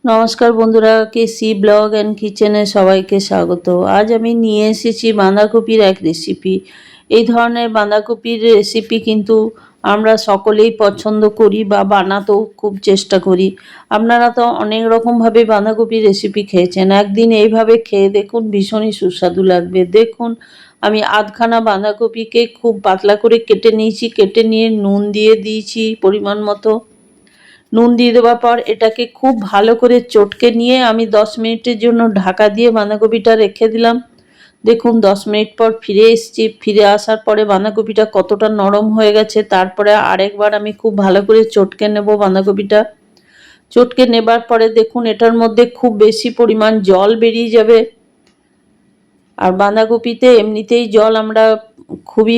নমস্কার বন্ধুরা, কেসি blog and কিচেনে সবাইকে স্বাগত। আজ আমি নিয়ে এসেছি বাঁধাকপির এক রেসিপি। এই ধরনের বাঁধাকপির রেসিপি কিন্তু আমরা সকলেই পছন্দ করি বা বানাতেও খুব চেষ্টা করি। আপনারা তো অনেক রকমভাবে বাঁধাকপির রেসিপি খেয়েছেন, একদিন এইভাবে খেয়ে দেখুন, ভীষণই সুস্বাদু লাগবে। দেখুন, আমি আধখানা বাঁধাকপিকে খুব পাতলা করে কেটে নিয়েছি। কেটে নিয়ে নুন দিয়ে দিয়েছি পরিমাণ মতো। নুন দিয়ে দেওয়ার পর এটাকে খুব ভালো করে চটকে নিয়ে আমি 10 মিনিটের জন্য ঢাকা দিয়ে বাঁধাকপিটা রেখে দিলাম। দেখুন 10 মিনিট পর ফিরে এসেছি। ফিরে আসার পরে বাঁধাকপিটা কতটা নরম হয়ে গেছে। তারপরে আরেকবার আমি খুব ভালো করে চটকে নেব বাঁধাকপিটা। চটকে নেবার পরে দেখুন এটার মধ্যে খুব বেশি পরিমাণ জল বেরিয়ে যাবে। আর বাঁধাকপিতে এমনিতেই জল আমরা খুবই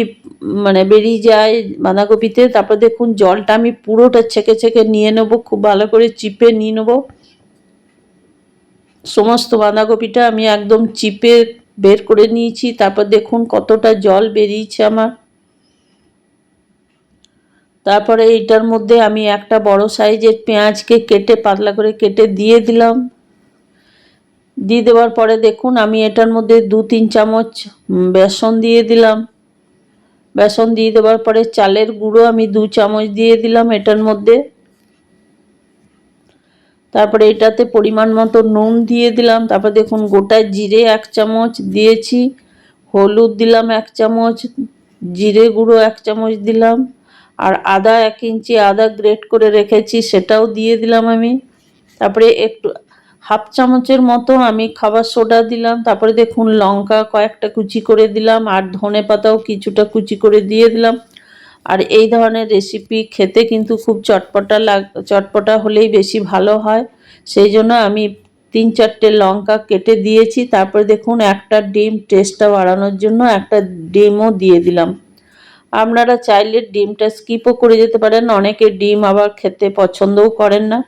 বেরিয়ে যায় বাঁধাকপিতে। তারপর দেখুন জলটা আমি পুরোটা ছেঁকে ছেঁকে নিয়ে নেব, খুব ভালো করে চিপে নিয়ে নেব। সমস্ত বাঁধাকপিটা আমি একদম চিপে বের করে নিয়েছি। তারপর দেখুন কতটা জল বেরিয়েছে আমার। তারপরে এইটার মধ্যে আমি একটা বড় সাইজের পেঁয়াজকে কেটে পাতলা করে কেটে দিয়ে দিলাম। দিয়ে দেওয়ার পরে দেখুন আমি এটার মধ্যে 2-3 চামচ বেসন দিয়ে দিলাম। বেসন দিয়ে দেওয়ার পরে চালের গুঁড়ো আমি 2 চামচ দিয়ে দিলাম এটার মধ্যে। তারপরে এটাতে পরিমাণ মতো নুন দিয়ে দিলাম। তারপর দেখুন গোটা জিরে 1 চামচ দিয়েছি, হলুদ দিলাম 1 চামচ, জিরে গুঁড়ো 1 চামচ দিলাম, আর আদা 1 ইঞ্চি আদা গ্রেট করে রেখেছি সেটাও দিয়ে দিলাম আমি। তারপরে একটু 1/2 চামচের মতো আমি খাবার সোডা দিলাম। তারপরে দেখুন লঙ্কা কয়েকটা কুচি করে দিলাম, আর ধনে পাতাও কিছুটা কুচি করে দিয়ে দিলাম। আর এই ধরনের রেসিপি খেতে কিন্তু খুব চটপটা হলেই বেশি ভালো হয়। সেই জন্য আমি 3-4টে লঙ্কা কেটে দিয়েছি। তারপরে দেখুন একটা ডিম টেস্টটা বাড়ানোর জন্য একটা ডিমও দিয়ে দিলাম। আপনারা চাইলে ডিমটা স্কিপও করে যেতে পারেন, অনেকে ডিম আবার খেতে পছন্দও করেন না।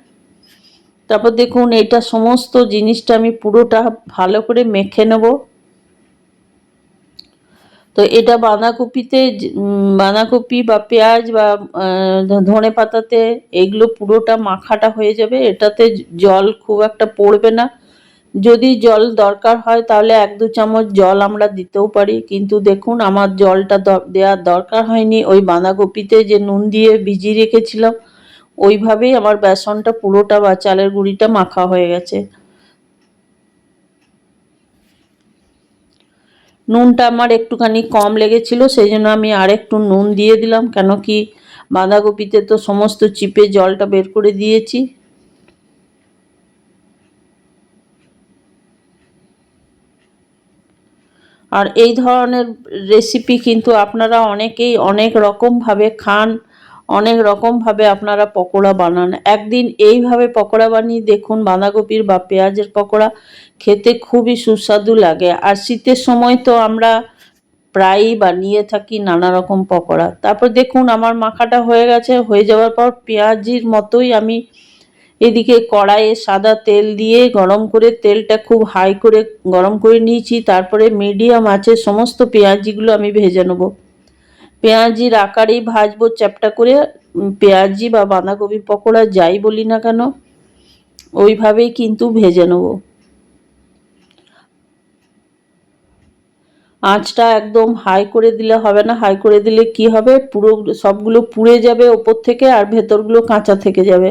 তারপর দেখুন এটা সমস্ত জিনিসটা আমি পুরোটা ভালো করে মেখে নেব। তো এটা বাঁধাকপি বা পেঁয়াজ বা ধনে পাতাতে এগুলো পুরোটা মাখাটা হয়ে যাবে। এটাতে জল খুব একটা পড়বে না। যদি জল দরকার হয় তাহলে 1-2 চামচ জল আমরা দিতেও পারি, কিন্তু দেখুন আমার জলটা দেওয়ার দরকার হয়নি। ওই বাঁধাকপিতে যে নুন দিয়ে ভিজিয়ে রেখেছিলাম ওইভাবেই আমার বেসনটা পুরোটা বা চালের গুঁড়িটা মাখা হয়ে গেছে। নুনটা আমার একটুখানি কম লেগেছিল, সেই জন্য আমি আরেকটু নুন দিয়ে দিলাম, কেন কি বাঁধাকপিতে তো সমস্ত চিপে জলটা বের করে দিয়েছি। আর এই ধরনের রেসিপি কিন্তু আপনারা অনেকেই অনেক রকমভাবে খান, অনেক রকমভাবে আপনারা পকোড়া বানান। একদিন এইভাবে পকোড়া বানিয়ে দেখুন, বাঁধাকপির বা পেঁয়াজের পকোড়া খেতে খুবই সুস্বাদু লাগে। আর শীতের সময় তো আমরা প্রায়ই বানিয়ে থাকি নানা রকম পকোড়া। তারপর দেখুন আমার মাখাটা হয়ে গেছে। হয়ে যাওয়ার পর পেঁয়াজির মতোই আমি এদিকে কড়াইয়ে সাদা তেল দিয়ে গরম করে, তেলটা খুব হাই করে গরম করে নিয়েছি। তারপরে মিডিয়াম আঁচে সমস্ত পেঁয়াজিগুলো আমি ভেজে নেব। পেঁয়াজির আকারেই ভাজবো চ্যাপ্টা করে। পেঁয়াজি বা বাঁধাকপির পকোড়া যাই বলি না কেন ওইভাবেই কিন্তু ভেজে নেব। আঁচটা একদম হাই করে দিলে হবে না। হাই করে দিলে কি হবে, পুরো সবগুলো পুড়ে যাবে ওপর থেকে আর ভেতরগুলো কাঁচা থেকে যাবে।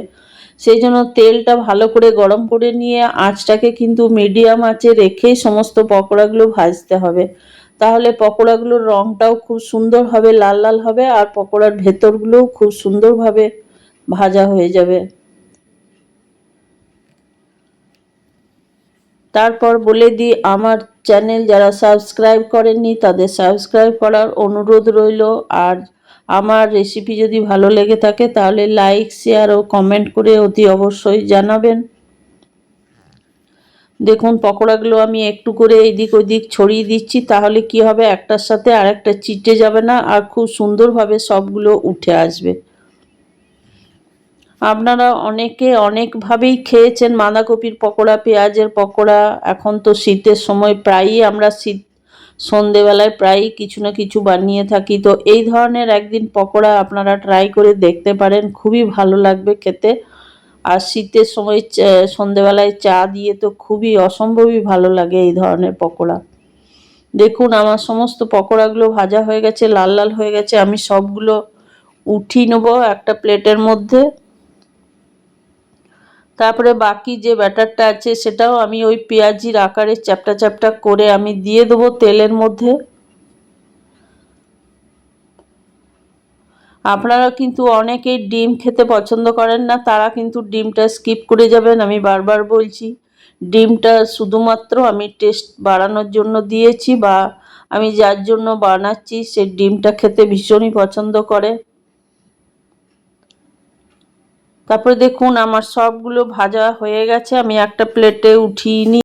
সেই জন্য তেলটা ভালো করে গরম করে নিয়ে আঁচটাকে কিন্তু মিডিয়াম আঁচে রেখেই সমস্ত পকোড়াগুলো ভাজতে হবে। তাহলে পকোড়াগুলোর রঙটাও খুব সুন্দর হবে, লাল লাল হবে, আর পকোড়ার ভেতরগুলোও খুব সুন্দরভাবে ভাজা হয়ে যাবে। তারপর বলে দিই, আমার চ্যানেল যারা সাবস্ক্রাইব করেননি তাদের সাবস্ক্রাইব করার অনুরোধ রইল। আর আমার রেসিপি যদি ভালো লেগে থাকে তাহলে লাইক, শেয়ার ও কমেন্ট করে অতি অবশ্যই জানাবেন। দেখুন পকোড়াগুলো আমি একটু করে এদিক ওদিক ছড়িয়ে দিচ্ছি, তাহলে কি হবে, একটার সাথে আরেকটা চিটে যাবে না আর খুব সুন্দরভাবে সবগুলো উঠে আসবে। আপনারা অনেকে অনেকভাবেই খেয়েছেন বাঁধাকপির পকোড়া, পেঁয়াজের পকোড়া। এখন তো শীতের সময় প্রায়ই আমরা সন্ধেবেলায় প্রায়ই কিছু না কিছু বানিয়ে থাকি। তো এই ধরনের একদিন পকোড়া আপনারা ট্রাই করে দেখতে পারেন, খুবই ভালো লাগবে খেতে। আর শীতের সময় সন্ধেবেলায় চা দিয়ে তো খুবই অসম্ভবই ভালো লাগে এই ধরনের পকোড়া। দেখুন আমার সমস্ত পকোড়াগুলো ভাজা হয়ে গেছে, লাল লাল হয়ে গেছে। আমি সবগুলো উঠিয়ে নেবো একটা প্লেটের মধ্যে। তারপরে বাকি যে ব্যাটারটা আছে সেটাও আমি ওই পেঁয়াজির আকারে চ্যাপটা চ্যাপটা করে আমি দিয়ে দেবো তেলের মধ্যে। আপনারা কিন্তু অনেকেই ডিম খেতে পছন্দ করেন না, তারা কিন্তু ডিমটা স্কিপ করে যাবেন। আমি বারবার বলছি, ডিমটা শুধুমাত্র আমি টেস্ট বাড়ানোর জন্য দিয়েছি, বা আমি যার জন্য বানাচ্ছি সে ডিমটা খেতে ভীষণই পছন্দ করে। তারপরে দেখুন আমার সবগুলো ভাজা হয়ে গেছে, আমি একটা প্লেটে উঠিয়ে নিই।